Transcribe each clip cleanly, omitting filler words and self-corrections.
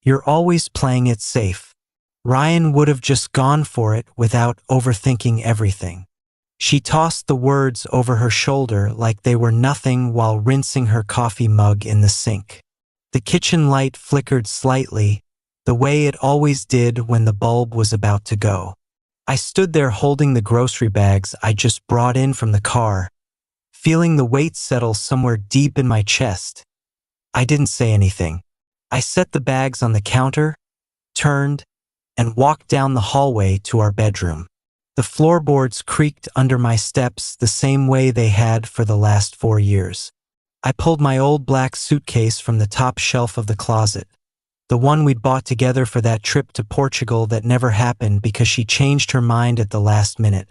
You're always playing it safe. Ryan would have just gone for it without overthinking everything. She tossed the words over her shoulder like they were nothing while rinsing her coffee mug in the sink. The kitchen light flickered slightly, the way it always did when the bulb was about to go. I stood there holding the grocery bags I just brought in from the car, feeling the weight settle somewhere deep in my chest. I didn't say anything. I set the bags on the counter, turned, and walked down the hallway to our bedroom. The floorboards creaked under my steps the same way they had for the last 4 years. I pulled my old black suitcase from the top shelf of the closet, the one we'd bought together for that trip to Portugal that never happened because she changed her mind at the last minute.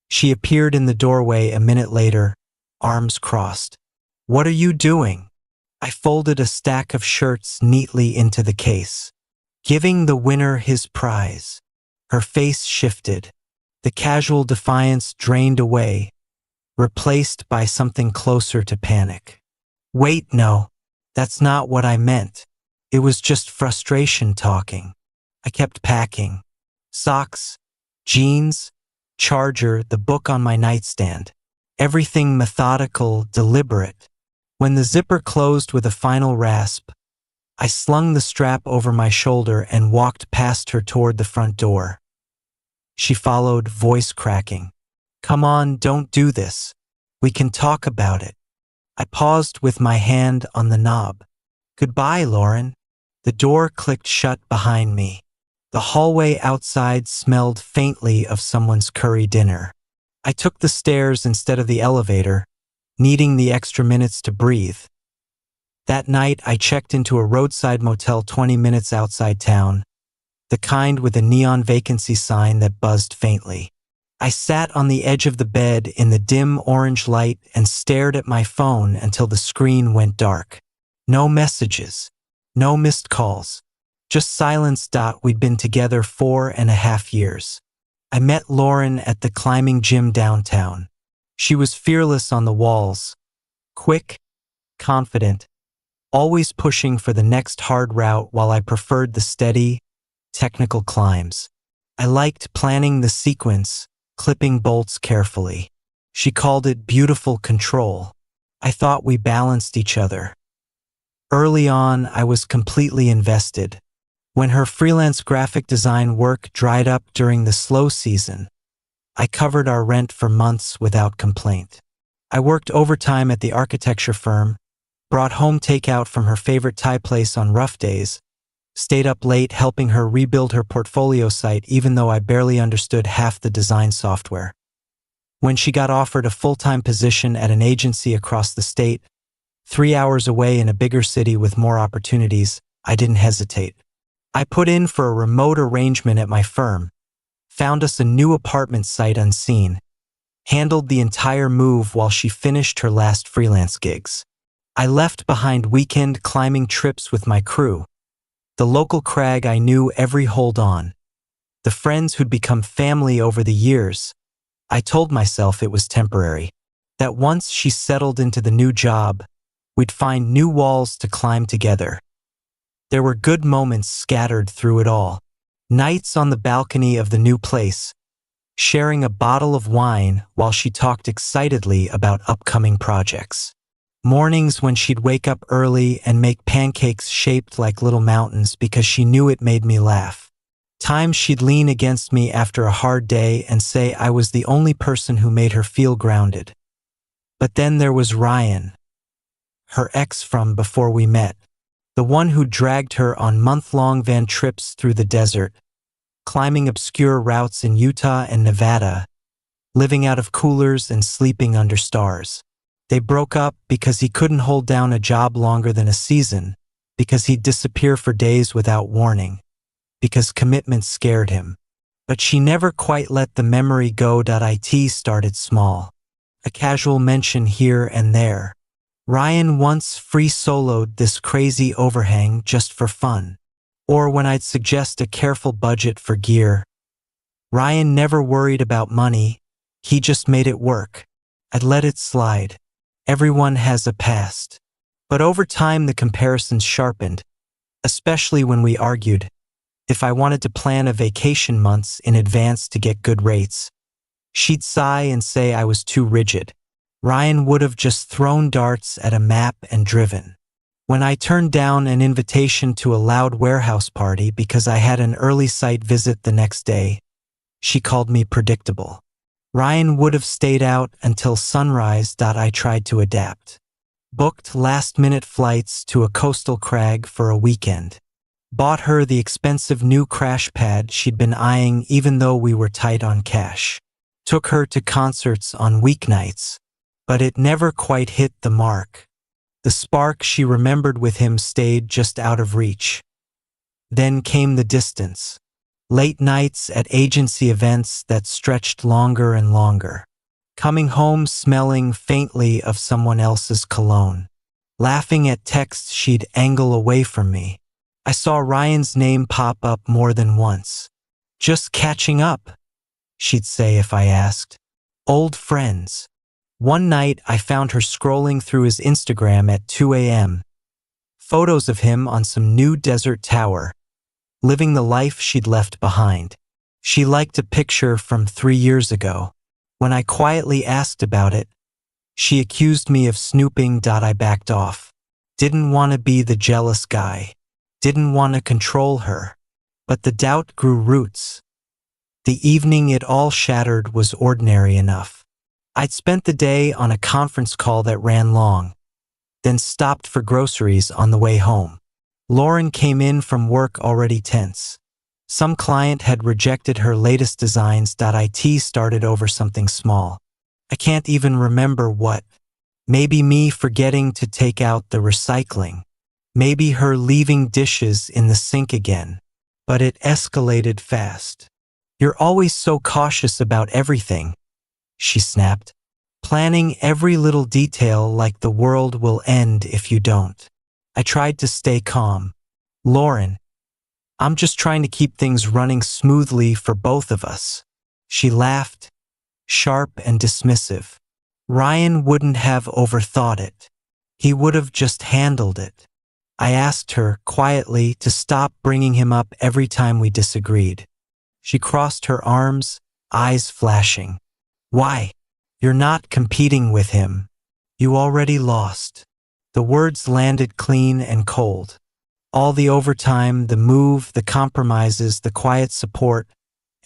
She appeared in the doorway a minute later, arms crossed. "What are you doing?" I folded a stack of shirts neatly into the case. "Giving the winner his prize." Her face shifted. The casual defiance drained away, replaced by something closer to panic. "Wait, no, that's not what I meant. It was just frustration talking." I kept packing. Socks, jeans, charger, the book on my nightstand. Everything methodical, deliberate. When the zipper closed with a final rasp, I slung the strap over my shoulder and walked past her toward the front door. She followed, voice cracking. "Come on, don't do this. We can talk about it." I paused with my hand on the knob. "Goodbye, Lauren." The door clicked shut behind me. The hallway outside smelled faintly of someone's curry dinner. I took the stairs instead of the elevator, needing the extra minutes to breathe. That night, I checked into a roadside motel 20 minutes outside town, the kind with a neon vacancy sign that buzzed faintly. I sat on the edge of the bed in the dim orange light and stared at my phone until the screen went dark. No messages. No missed calls, just silence. We'd been together 4.5 years. I met Lauren at the climbing gym downtown. She was fearless on the walls, quick, confident, always pushing for the next hard route while I preferred the steady, technical climbs. I liked planning the sequence, clipping bolts carefully. She called it beautiful control. I thought we balanced each other. Early on, I was completely invested. When her freelance graphic design work dried up during the slow season, I covered our rent for months without complaint. I worked overtime at the architecture firm, brought home takeout from her favorite Thai place on rough days, stayed up late helping her rebuild her portfolio site even though I barely understood half the design software. When she got offered a full-time position at an agency across the state, 3 hours away in a bigger city with more opportunities, I didn't hesitate. I put in for a remote arrangement at my firm, found us a new apartment sight unseen, handled the entire move while she finished her last freelance gigs. I left behind weekend climbing trips with my crew, the local crag I knew every hold on, the friends who'd become family over the years. I told myself it was temporary, that once she settled into the new job, we'd find new walls to climb together. There were good moments scattered through it all. Nights on the balcony of the new place, sharing a bottle of wine while she talked excitedly about upcoming projects. Mornings when she'd wake up early and make pancakes shaped like little mountains because she knew it made me laugh. Times she'd lean against me after a hard day and say I was the only person who made her feel grounded. But then there was Ryan, her ex from before we met, the one who dragged her on month-long van trips through the desert, climbing obscure routes in Utah and Nevada, living out of coolers and sleeping under stars. They broke up because he couldn't hold down a job longer than a season, because he'd disappear for days without warning, because commitment scared him. But she never quite let the memory go. It started small, a casual mention here and there. Ryan once free soloed this crazy overhang just for fun. Or when I'd suggest a careful budget for gear. Ryan never worried about money, he just made it work. I'd let it slide. Everyone has a past. But over time the comparisons sharpened. especially when we argued. If I wanted to plan a vacation months in advance to get good rates, she'd sigh and say I was too rigid. Ryan would have just thrown darts at a map and driven. When I turned down an invitation to a loud warehouse party because I had an early site visit the next day, she called me predictable. Ryan would have stayed out until sunrise. I tried to adapt. Booked last-minute flights to a coastal crag for a weekend. Bought her the expensive new crash pad she'd been eyeing even though we were tight on cash. Took her to concerts on weeknights, but it never quite hit the mark. The spark she remembered with him stayed just out of reach. Then came the distance. Late nights at agency events that stretched longer and longer. Coming home smelling faintly of someone else's cologne. Laughing at texts she'd angle away from me. I saw Ryan's name pop up more than once. "Just catching up," she'd say if I asked. "Old friends." One night I found her scrolling through his Instagram at 2 a.m. Photos of him on some new desert tower, living the life she'd left behind. She liked a picture from 3 years ago. When I quietly asked about it, she accused me of snooping. I backed off. Didn't want to be the jealous guy. Didn't want to control her. But the doubt grew roots. The evening it all shattered was ordinary enough. I'd spent the day on a conference call that ran long, then stopped for groceries on the way home. Lauren came in from work already tense. Some client had rejected her latest designs. It started over something small. I can't even remember what. Maybe me forgetting to take out the recycling. Maybe her leaving dishes in the sink again. But it escalated fast. "You're always so cautious about everything," she snapped. "Planning every little detail like the world will end if you don't." I tried to stay calm. "Lauren, I'm just trying to keep things running smoothly for both of us." She laughed, sharp and dismissive. Ryan wouldn't have overthought it. He would have just handled it. I asked her, quietly, to stop bringing him up every time we disagreed. She crossed her arms, eyes flashing. "Why? You're not competing with him. You already lost." The words landed clean and cold. All the overtime, the move, the compromises, the quiet support,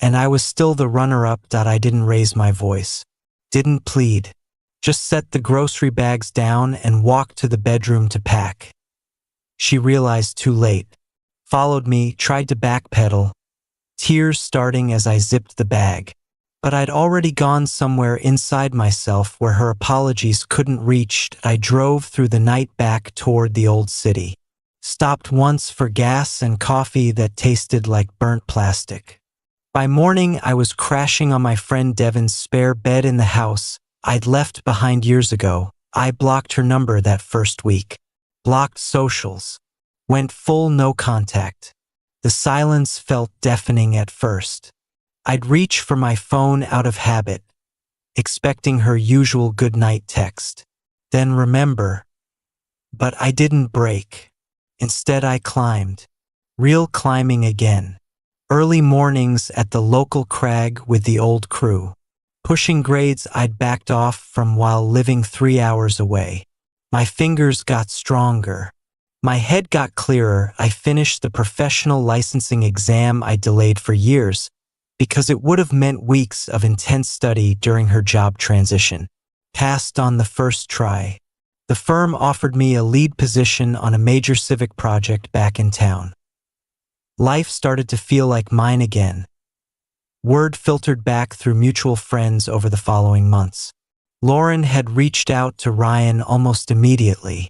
and I was still the runner-up. I didn't raise my voice. Didn't plead. Just set the grocery bags down and walked to the bedroom to pack. She realized too late. Followed me, tried to backpedal, tears starting as I zipped the bag. But I'd already gone somewhere inside myself where her apologies couldn't reach. I drove through the night back toward the old city. Stopped once for gas and coffee that tasted like burnt plastic. By morning, I was crashing on my friend Devin's spare bed in the house I'd left behind years ago. I blocked her number that first week. Blocked socials. Went full no contact. The silence felt deafening at first. I'd reach for my phone out of habit, expecting her usual goodnight text. Then remember. But I didn't break. Instead I climbed. Real climbing again. Early mornings at the local crag with the old crew. Pushing grades I'd backed off from while living 3 hours away. My fingers got stronger. My head got clearer. I finished the professional licensing exam I delayed for years because it would have meant weeks of intense study during her job transition. Passed on the first try. The firm offered me a lead position on a major civic project back in town. Life started to feel like mine again. Word filtered back through mutual friends over the following months. Lauren had reached out to Ryan almost immediately,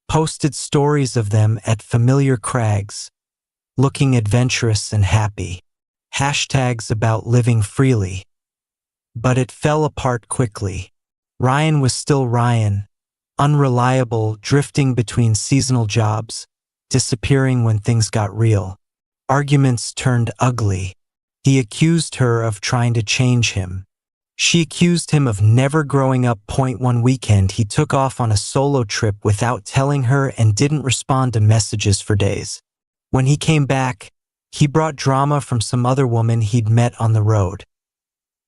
posted stories of them at familiar crags, looking adventurous and happy, hashtags about living freely. But it fell apart quickly. Ryan was still Ryan, unreliable, drifting between seasonal jobs, disappearing when things got real. Arguments turned ugly. He accused her of trying to change him. She accused him of never growing up. One weekend, he took off on a solo trip without telling her and didn't respond to messages for days. When he came back, he brought drama from some other woman he'd met on the road.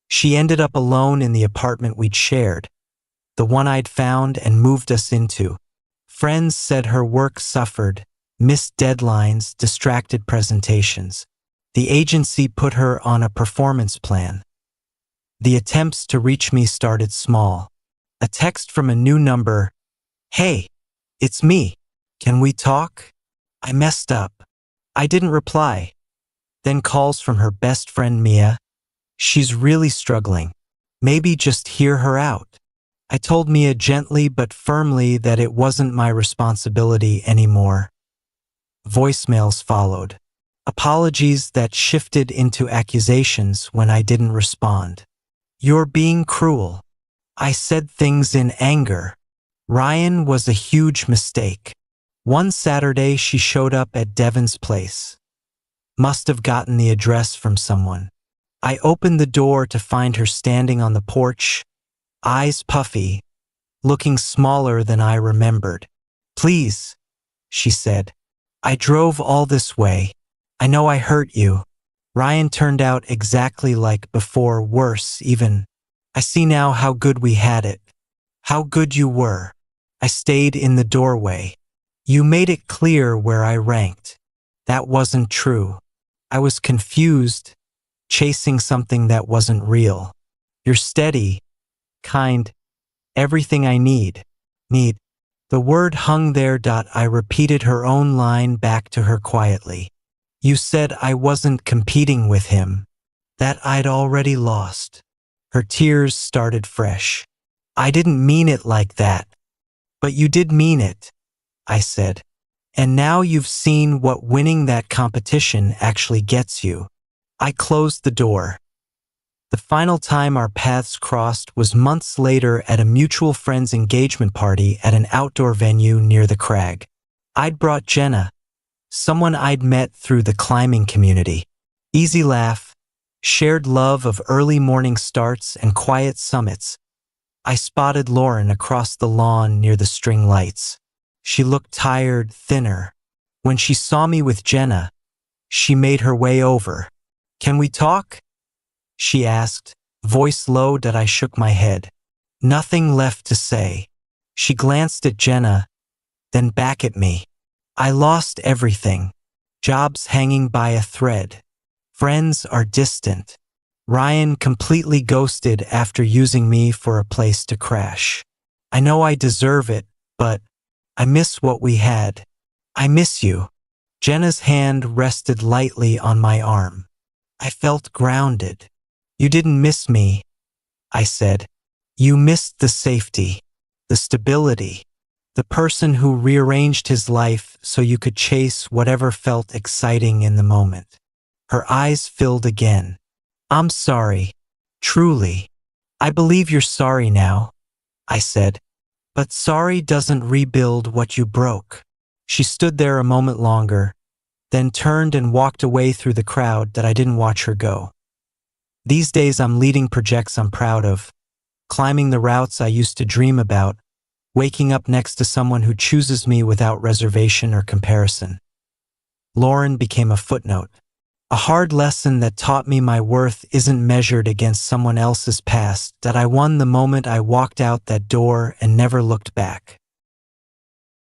She ended up alone in the apartment we'd shared, the one I'd found and moved us into. Friends said her work suffered, missed deadlines, distracted presentations. The agency put her on a performance plan. The attempts to reach me started small. A text from a new number, "Hey, it's me. Can we talk?" I messed up. I didn't reply. Then calls from her best friend Mia. "She's really struggling. Maybe just hear her out." I told Mia gently but firmly that it wasn't my responsibility anymore. Voicemails followed. Apologies that shifted into accusations when I didn't respond. "You're being cruel." I said things in anger. Ryan was a huge mistake. One Saturday she showed up at Devon's place. Must have gotten the address from someone. I opened the door to find her standing on the porch, eyes puffy, looking smaller than I remembered. "Please," she said. "I drove all this way. I know I hurt you." Ryan turned out exactly like before, worse even. I see now how good we had it. How good you were. I stayed in the doorway. You made it clear where I ranked. That wasn't true. I was confused, chasing something that wasn't real. You're steady, kind, everything I need. The word hung there. I repeated her own line back to her quietly. You said I wasn't competing with him, that I'd already lost. Her tears started fresh. I didn't mean it like that. But you did mean it, I said. And now you've seen what winning that competition actually gets you. I closed the door. The final time our paths crossed was months later at a mutual friend's engagement party at an outdoor venue near the crag. I'd brought Jenna, someone I'd met through the climbing community. Easy laugh, shared love of early morning starts and quiet summits. I spotted Lauren across the lawn near the string lights. She looked tired, thinner. When she saw me with Jenna, she made her way over. "Can we talk?" she asked, voice low. That I shook my head. Nothing left to say. She glanced at Jenna, then back at me. I lost everything. Jobs hanging by a thread. Friends are distant. Ryan completely ghosted after using me for a place to crash. I know I deserve it, but I miss what we had. I miss you. Jenna's hand rested lightly on my arm. I felt grounded. You didn't miss me, I said. You missed the safety, the stability, the person who rearranged his life so you could chase whatever felt exciting in the moment. Her eyes filled again. I'm sorry, truly. I believe you're sorry now, I said. But sorry doesn't rebuild what you broke. She stood there a moment longer, then turned and walked away through the crowd. That I didn't watch her go. These days I'm leading projects I'm proud of, climbing the routes I used to dream about, waking up next to someone who chooses me without reservation or comparison. Lauren became a footnote, a hard lesson that taught me my worth isn't measured against someone else's past. That I won the moment I walked out that door and never looked back.